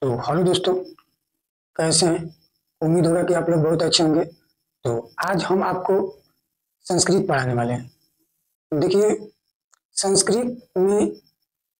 तो हेलो दोस्तों, कैसे हैं? उम्मीद होगा कि आप लोग बहुत अच्छे होंगे। तो आज हम आपको संस्कृत पढ़ाने वाले हैं। देखिए, संस्कृत में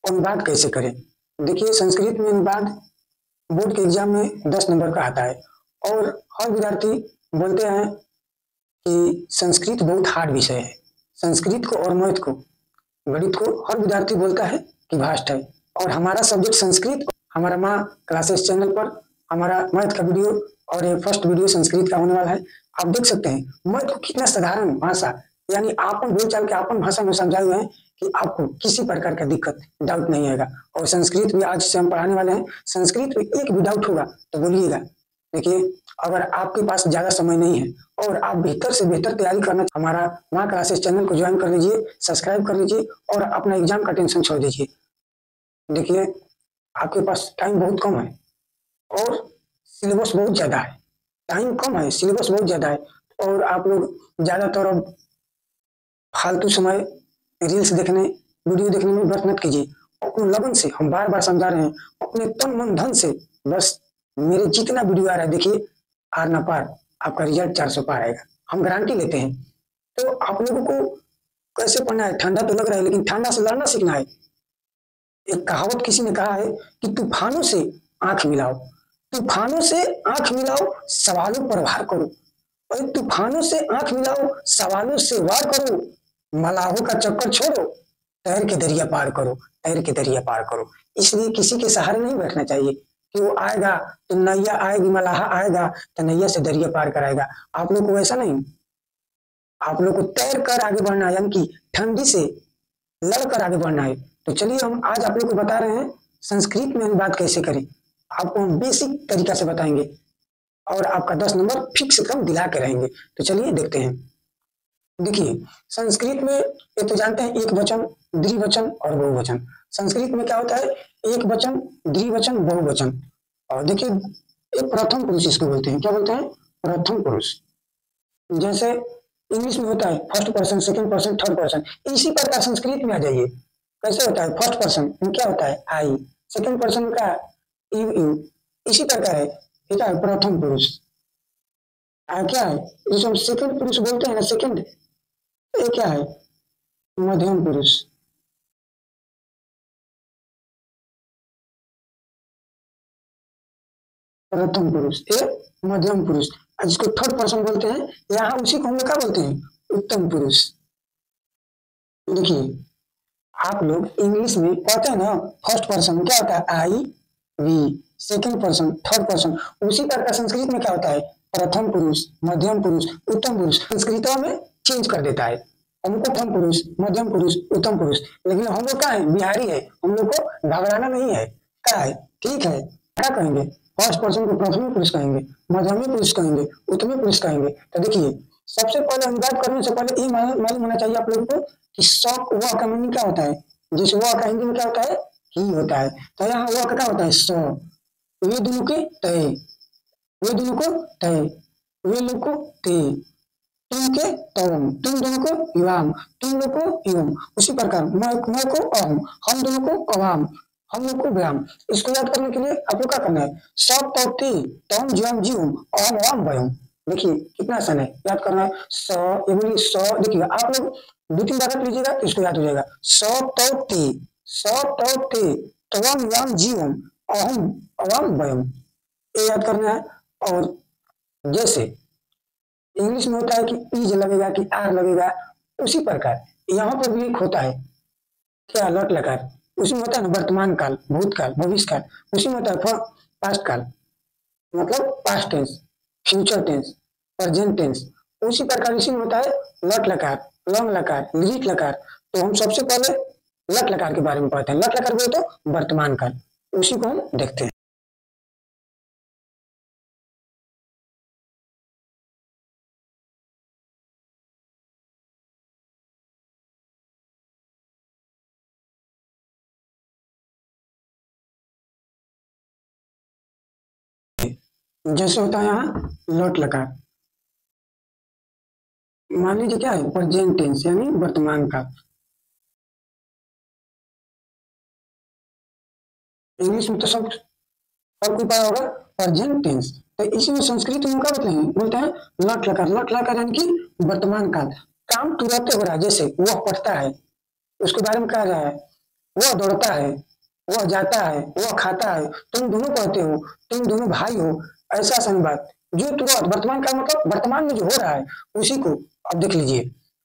अनुवाद कैसे करें। देखिए, संस्कृत में अनुवाद बोर्ड के एग्जाम में 10 नंबर का आता है। और हर विद्यार्थी बोलते हैं कि संस्कृत बहुत हार्ड विषय है। संस्कृत को और मैथ को, गणित को हर विद्यार्थी बोलता है कि भास्ट है। और हमारा सब्जेक्ट संस्कृत, हमारा माँ क्लासेस चैनल पर हमारा मैथ का वीडियो और ये फर्स्ट वीडियो संस्कृत का होने वाला है। आप देख सकते हैं मैथ को कितना साधारण भाषा, यानी आपन बोलचाल के आपन भाषा में समझाए हुए हैं कि आपको किसी प्रकार का दिक्कत डाउट नहीं आएगा। और संस्कृत भी आज से हम पढ़ाने वाले हैं। संस्कृत में एक भी डाउट होगा तो बोलिएगा। देखिए, अगर आपके पास ज्यादा समय नहीं है और आप बेहतर से बेहतर तैयारी करना, हमारा माँ क्लासेस चैनल को ज्वाइन कर लीजिए, सब्सक्राइब कर लीजिए और अपना एग्जाम का टेंशन छोड़ दीजिए। देखिए, आपके पास टाइम बहुत कम है और सिलेबस बहुत ज्यादा है। टाइम कम है, सिलेबस बहुत ज्यादा है। और आप लोग ज्यादातर अब फालतू समय रील्स देखने, वीडियो देखने में व्यर्थ मत कीजिए। अपने लगन से, हम बार बार समझा रहे हैं, अपने तन मन धन से बस मेरे जितना वीडियो आ रहा है देखिए, आर ना पार आपका रिजल्ट 400 पार आएगा, हम गारंटी लेते हैं। तो आप लोगों को कैसे पढ़ना है, ठंडा तो लग रहा है लेकिन ठंडा से लड़ना सीखना है। एक कहावत किसी ने कहा है कि तूफानों से आंख मिलाओ, तूफानों से आंख मिलाओ, सवालों पर वार करो। और तूफानों से आंख मिलाओ, सवालों से वार करो, मलाहों का चक्कर छोड़ो, तैर के दरिया पार करो, तैर के दरिया पार करो। इसलिए किसी के सहारे नहीं बैठना चाहिए कि वो आएगा तो नैया आएगी, मलाहा आएगा तो नैया से दरिया पार कराएगा। आप लोग को वैसा नहीं, आप लोग को तैर कर आगे बढ़ना है, यानी कि ठंडी से लड़कर आगे बढ़ना है। तो चलिए, हम आज आप लोग को बता रहे हैं संस्कृत में अनुवाद कैसे करें। आपको हम बेसिक तरीका से बताएंगे और आपका 10 नंबर फिक्स एकदम दिला के रहेंगे। तो चलिए देखते हैं। देखिए, संस्कृत में ये तो जानते हैं एक वचन, द्विवचन और बहुवचन। संस्कृत में क्या होता है, एक वचन, द्विवचन, बहुवचन। और देखिए, एक प्रथम पुरुष इसको बोलते हैं। क्या बोलते हैं? प्रथम पुरुष। जैसे इंग्लिश में होता है first person, second person, third person, इसी प्रकार संस्कृत में आ जाइए। कैसे होता है? फर्स्ट पर्सन में क्या होता है? आई। सेकंड पर्सन का यू यू। इसी प्रकार है, ये क्या है? प्रथम पुरुष। क्या है जिसको हम सेकंड पुरुष बोलते हैं ना, सेकंड, ये क्या है? मध्यम पुरुष। प्रथम पुरुष, ये मध्यम पुरुष। और जिसको थर्ड पर्सन बोलते हैं, यहाँ उसी को हम लोग क्या बोलते हैं? उत्तम पुरुष। देखिए, आप लोग इंग्लिश में पढ़ते हैं ना, फर्स्ट पर्सन में क्या होता है? I we. Second person, third person. उसी प्रकार संस्कृत में क्या होता है? प्रथम पुरुष, मध्यम पुरुष, उत्तम पुरुष। संस्कृत में चेंज कर देता है, प्रथम पुरुष, मध्यम पुरुष, उत्तम पुरुष। लेकिन हम लोग क्या है? बिहारी है, हम लोग को घबराना नहीं है। क्या है? ठीक है, क्या कहेंगे? फर्स्ट पर्सन को प्रथम पुरुष कहेंगे, मध्यम पुरुष कहेंगे, उत्तम पुरुष कहेंगे। तो देखिए, सबसे पहले अनुवाद करने से पहले ये मालूम होना चाहिए आप लोगों को कि शौक वह का मीनिंग क्या होता है। जिस वह का हिंदी में क्या होता है? ही होता है। तो यहाँ वह का क्या होता है? सौ। वे दोनों के तय, वे दोनों को तय, वे लोग को ते, तुम के तवम, तुम दोनों को युवाम, तुम लोग को युवम। उसी प्रकार मैं को अहम, हम दोनों को अवाम, हम लोग को व्याम। इसको याद करने के लिए आप लोग क्या करना है? सब तौती, तम ज्वम जीवम, अहम वाम वयम। देखिए कितना आसान है, याद करना है। स, ये बोलिए स। देखिए आप लोग 2-3 बार रख लीजिएगा तो इसको याद हो जाएगा। स तौती, स तौते, तवम याम जीवम, अहम अवाम वयम। ये याद करना है। और जैसे इंग्लिश में होता है कि इज लगेगा कि आर लगेगा, उसी प्रकार यहाँ पर भी एक होता है, क्या? लट लकार। उसमें होता है ना वर्तमान काल, भूतकाल, भविष्य काल। उसी में होता है पास्ट काल, मतलब past tense, future tense, present tense. उसी प्रकार इसी में होता है लट लकार, लंग लकार, लिट लकार। तो हम सबसे पहले लट लकार के बारे में पढ़ते हैं। लट लकार बोले तो वर्तमान काल, उसी को हम देखते हैं। जैसे होता है यहाँ लट लकार, मान लीजिए क्या है? प्रेजेंट टेंस यानी वर्तमान काल। इंग्लिश में तो सब और कोई पढ़ा होगा प्रेजेंट टेंस। तो इसी में संस्कृत में क्या बोलते हैं लट लकार। लट लकार यानी कि वर्तमान काल, काम तुरंत हो रहा है। जैसे वह पढ़ता है, उसके बारे में कहा जा रहा है, वह दौड़ता है, वह जाता है, वह खाता है, तुम दोनों पढ़ते हो, तुम दोनों भाई हो। ऐसा संवाद जो तुरंत वर्तमान काल मतलब वर्तमान में जो हो रहा है उसी को आप देख लीजिए।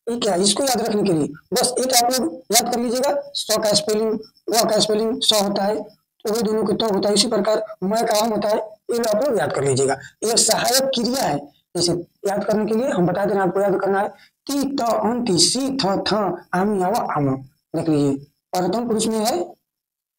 ये क्या है? इसको याद रखने के लिए बस एक आप लोग याद कर लीजिएगा, सौ का स्पेलिंग, वह का स्पेलिंग सौ होता है, तो वो दोनों के तो होता है। इसी प्रकार मैं का हम होता है, ये आप लोग याद कर लीजिएगा। ये सहायक क्रिया है। जैसे याद करने के लिए हम बता दे रहे हैं, आपको याद करना है ती त अंति सी थ थ आमी आव आम। देख लीजिए, प्रथम पुरुष में है,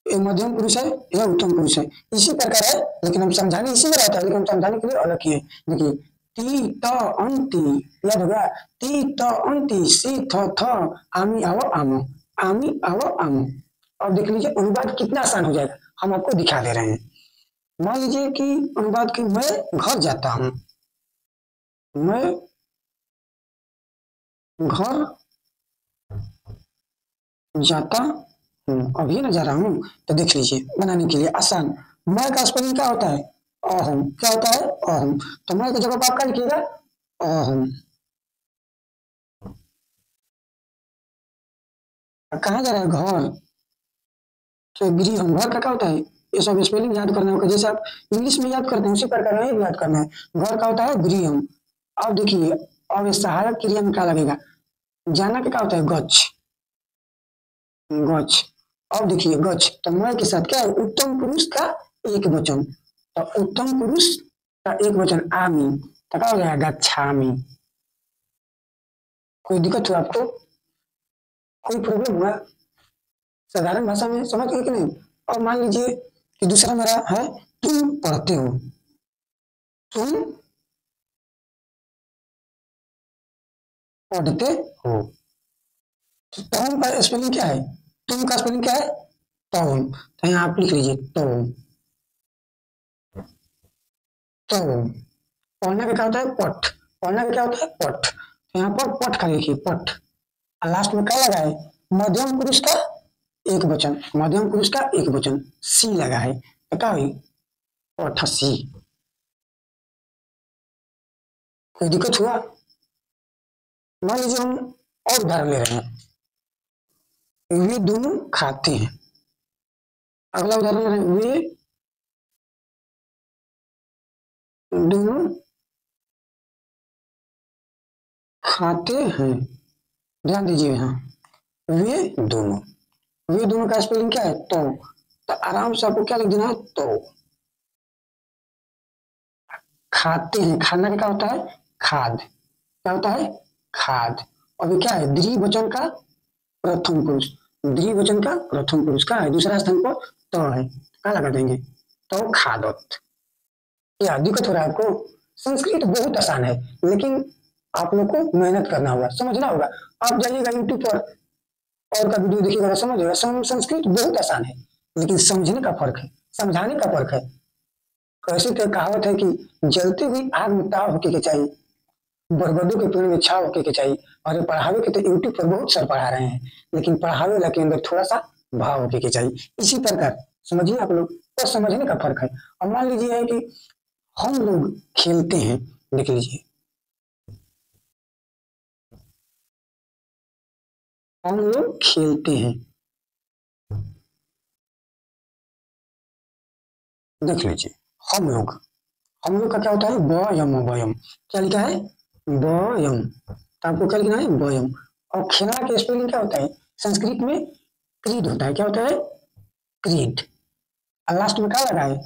ये मध्यम पुरुष है, यह उत्तम पुरुष है। इसी प्रकार है, लेकिन हम समझाने इसी में रहता है, लेकिन हम समझाने के लिए अलग किए। देखिए ती त अंति, याद होगा, ती त अंति सी थ थ आमी आव आम, आमी आव आम। अब देख लीजिए अनुवाद कितना आसान हो जाएगा, हम आपको दिखा दे रहे हैं। मान लीजिए कि अनुवाद की मैं घर जाता हूँ, मैं घर जाता हूँ, अभी ना जा रहा हूँ। तो देख लीजिए बनाने के लिए आसान, मैं का स्पेलिंग क्या होता है? अहम। क्या होता है? अहम। तो मैं की जगह पर आप क्या लिखिएगा? अहम। कहाँ जा रहा है? घर। तो गृह हम, घर का क्या होता है? ये सब स्पेलिंग याद करना होगा, जैसे आप इंग्लिश में याद करते हैं उसी प्रकार में भी याद करना है। घर का होता है गृह। अब देखिए, अब इस सहायक क्रिया में क्या लगेगा? जाना का क्या होता है? गच्छ। गच्छ। अब देखिए गच्छ, तो मैं के साथ क्या है? उत्तम पुरुष का एक वचन। तो उत्तम पुरुष का एक वचन आमी, तो क्या हो जाएगा? गच्छामी। कोई दिक्कत हुआ आपको? कोई प्रॉब्लम हुआ? साधारण भाषा में समझ गए कि नहीं? और मान लीजिए कि दूसरा मेरा है, तुम पढ़ते हो, तुम पढ़ते हो। तो टॉम का स्पेलिंग क्या है? तुम का स्पेलिंग क्या है? टॉम। तो यहाँ आप लिख लीजिए टॉम। टॉम। पढ़ने का क्या होता है? पठ। पढ़ने का क्या होता है? पठ। तो यहाँ पर पठ का लिखिए, पठ। और लास्ट में क्या लगा है? मध्यम पुरुष का एक वचन। मध्यम पुरुष का एक वचन सी लगा है, तो क्या हुई? पठसी। कोई दिक्कत हुआ? मान लीजिए हम और उदाहरण ले रहे हैं, वे दोनों खाते हैं। अगला उदाहरण ले रहे हैं, वे दोनों खाते हैं। ध्यान दीजिए यहाँ, वे दोनों, वे दोनों का स्पेलिंग क्या है? तो आराम से आपको क्या लिख देना है? तो खाते हैं, खाना का क्या होता है? खाद। क्या होता है? खाद। और ये क्या है? द्विवचन का प्रथम पुरुष। द्विवचन का प्रथम पुरुष का है, दूसरा स्थान पर तो है, क्या लगा देंगे? तो खादत। क्या दिक्कत हो रहा है आपको? संस्कृत बहुत आसान है, लेकिन आप लोग को मेहनत करना होगा, समझना होगा। आप जाइएगा यूट्यूब पर और का वीडियो देखिएगा, समझिएगा। संस्कृत बहुत आसान है, लेकिन समझने का फर्क है, समझाने का फर्क है। कैसे तो कहावत है कि जलती हुई आग में ताव होके के चाहिए, बरगदों के पेड़ में छाव होके के चाहिए। और ये पढ़ावे के तो यूट्यूब पर बहुत सर पढ़ा रहे हैं, लेकिन पढ़ावे वाला के अंदर थोड़ा सा भाव होके के चाहिए। इसी प्रकार समझिए आप लोग, और समझने का फर्क है। अब मान लीजिए है कि हम लोग खेलते हैं, देख लीजिए, हम लोग खेलते हैं, देख लीजिए, हम लोग, हम लोग का क्या होता है? वयम। वयम क्या लिखा है? वयम। तो आपको क्या लिखना है? वयम। और खेलना के स्पेलिंग क्या होता है? संस्कृत में क्रीड होता है। क्या होता है? क्रीड। और लास्ट में क्या लगा है?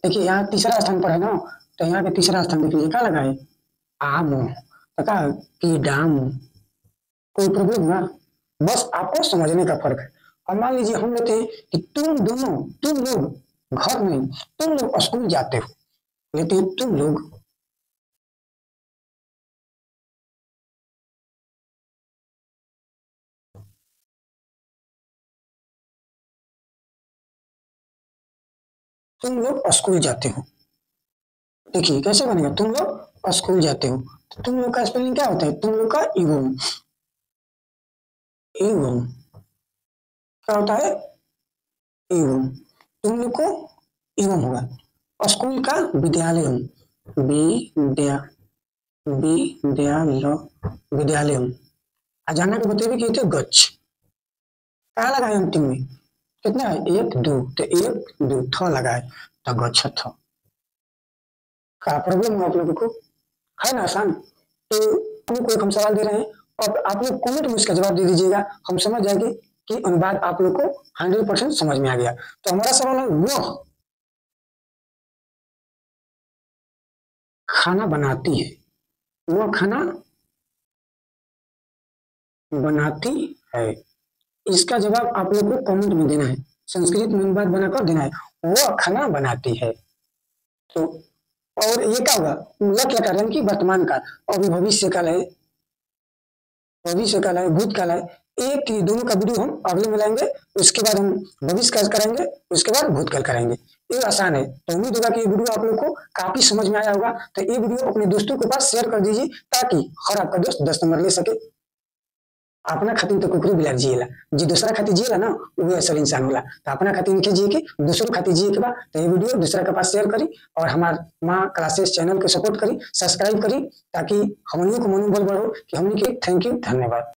देखिए यहाँ तीसरा स्थान पर है ना, तो यहाँ पे तीसरा स्थान देख लीजिए, क्या लगा है? आम। तो क्या? कीडाम। कोई प्रॉब्लम हुआ? बस आपको समझने का फर्क है। और मान लीजिए हम लेते हैं कि तुम दोनों, तुम लोग घर नहीं, तुम लोग स्कूल जाते हो। लेते हैं तुम लोग, तुम लोग स्कूल जाते हो। देखिए कैसे बनेगा? तुम लोग स्कूल जाते हो, तो तुम लोग का स्पेलिंग क्या होता है? तुम लोग का एवं। एवं क्या होता है? एवं। तुम लोग को एवं होगा। स्कूल का विद्यालयम, विद्या विद्यालय विद्यालयम। आ जाना के बतेबे कि गच्छ कहाँ लगाए अंतिम में, कितना है, एक दो, तो एक दो थ लगाए तो गच्छथ। का प्रॉब्लम है आप लोगों को, है ना आसान। तो आपको एक हम सवाल दे रहे हैं और आप लोग कमेंट में इसका जवाब दे दीजिएगा, हम समझ जाएंगे कि अनुवाद आप लोग को 100% समझ में आ गया। तो हमारा सवाल है, वह खाना बनाती है, वह खाना बनाती है। इसका जवाब आप लोग को कमेंट में देना है, संस्कृत में अनुवाद बनाकर देना है, वह खाना बनाती है। तो और ये क्या होगा, लक्ष्य क्या यानी कि वर्तमान काल, अभी भविष्य काल है, भविष्य काल है, भूतकाल है। एक ही दोनों का वीडियो हम अगले में लाएंगे, उसके बाद हम भविष्य काल करेंगे, उसके बाद भूतकाल करेंगे। ये आसान है। तो उम्मीद होगा कि ये वीडियो आप लोग को काफी समझ में आया होगा। तो ये वीडियो अपने दोस्तों के पास शेयर कर दीजिए, ताकि हर आपका दोस्त 10 नंबर ले सके। अपना खातिर तो कुकरी बिलार जिएला, जी दूसरा खातिर जिएला ना, वो असल इंसान होला। तो अपना खातिर नहीं जिए के, दूसरों खातिर जिए के बा। तो ये वीडियो दूसरा के पास शेयर करी और हमार माँ क्लासेस चैनल को सपोर्ट करी, सब्सक्राइब करी, ताकि हमनियों को मनोबल बढ़ो कि हमनी के। थैंक यू, धन्यवाद।